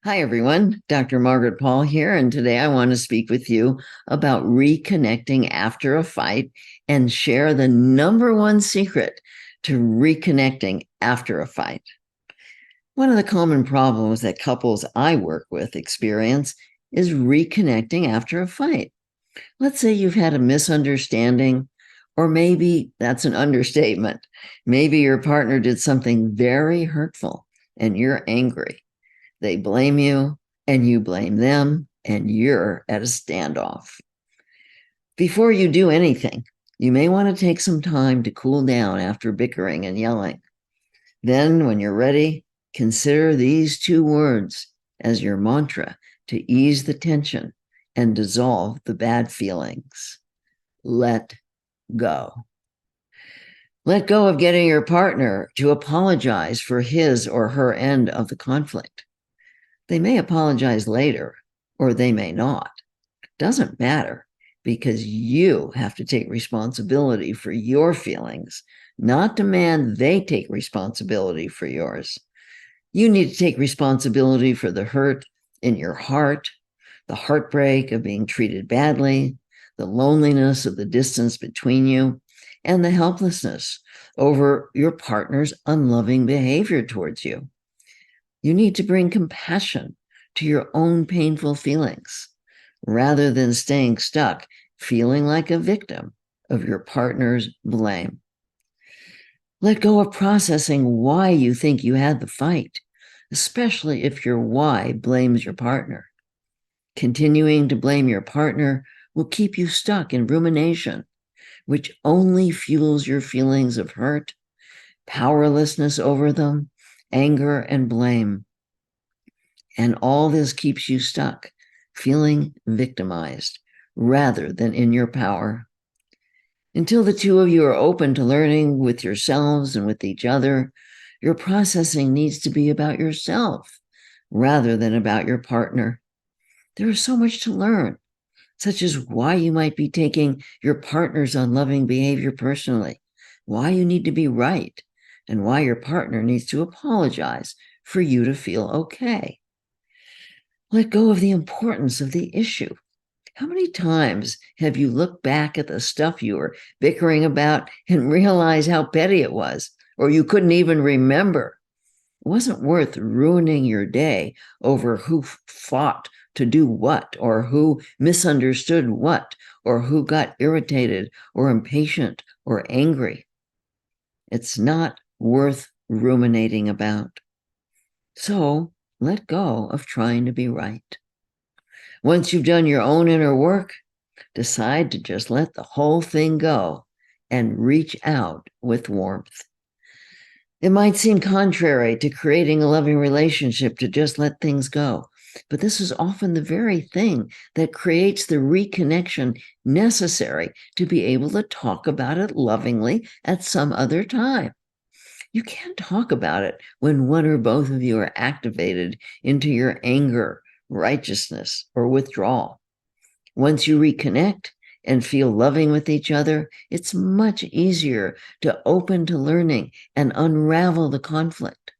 Hi, everyone. Dr. Margaret Paul here, and today I want to speak with you about reconnecting after a fight and share the number one secret to reconnecting after a fight. One of the common problems that couples I work with experience is reconnecting after a fight. Let's say you've had a misunderstanding, or maybe that's an understatement. Maybe your partner did something very hurtful and you're angry. They blame you, and you blame them, and you're at a standoff. Before you do anything, you may want to take some time to cool down after bickering and yelling. Then, when you're ready, consider these two words as your mantra to ease the tension and dissolve the bad feelings. Let go. Let go of getting your partner to apologize for his or her end of the conflict. They may apologize later, or they may not. Doesn't matter, because you have to take responsibility for your feelings, not demand they take responsibility for yours. You need to take responsibility for the hurt in your heart, the heartbreak of being treated badly, the loneliness of the distance between you, and the helplessness over your partner's unloving behavior towards you. You need to bring compassion to your own painful feelings rather than staying stuck feeling like a victim of your partner's blame. Let go of processing why you think you had the fight, especially if your why blames your partner. Continuing to blame your partner will keep you stuck in rumination, which only fuels your feelings of hurt, powerlessness over them, anger, and blame. And all this keeps you stuck, feeling victimized rather than in your power. Until the two of you are open to learning with yourselves and with each other, your processing needs to be about yourself rather than about your partner. There is so much to learn, such as why you might be taking your partner's unloving behavior personally, why you need to be right, and why your partner needs to apologize for you to feel okay. Let go of the importance of the issue. How many times have you looked back at the stuff you were bickering about and realized how petty it was, or you couldn't even remember? It wasn't worth ruining your day over who fought to do what, or who misunderstood what, or who got irritated or impatient or angry. It's not worth ruminating about. So let go of trying to be right. Once you've done your own inner work, decide to just let the whole thing go and reach out with warmth. It might seem contrary to creating a loving relationship to just let things go, but this is often the very thing that creates the reconnection necessary to be able to talk about it lovingly at some other time. You can't talk about it when one or both of you are activated into your anger, righteousness, or withdrawal. Once you reconnect and feel loving with each other, it's much easier to open to learning and unravel the conflict.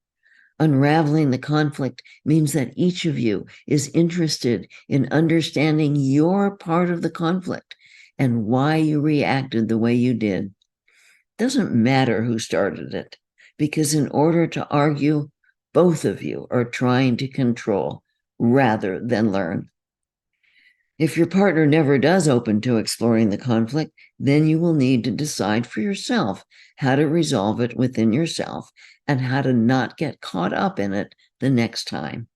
Unraveling the conflict means that each of you is interested in understanding your part of the conflict and why you reacted the way you did. It doesn't matter who started it, because in order to argue, both of you are trying to control rather than learn. If your partner never does open to exploring the conflict, then you will need to decide for yourself how to resolve it within yourself and how to not get caught up in it the next time.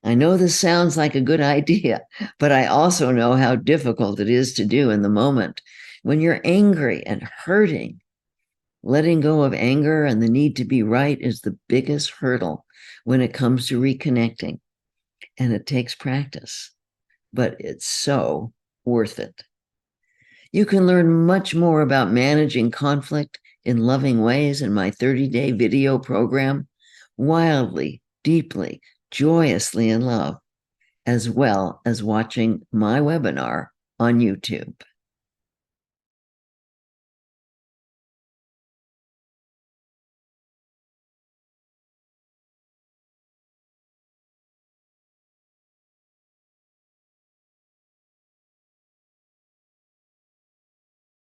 I know this sounds like a good idea, but I also know how difficult it is to do in the moment. When you're angry and hurting, letting go of anger and the need to be right is the biggest hurdle when it comes to reconnecting, and it takes practice. But it's so worth it. You can learn much more about managing conflict in loving ways in my 30-day video program, Wildly, Deeply, Joyously in Love, as well as watching my webinar on YouTube.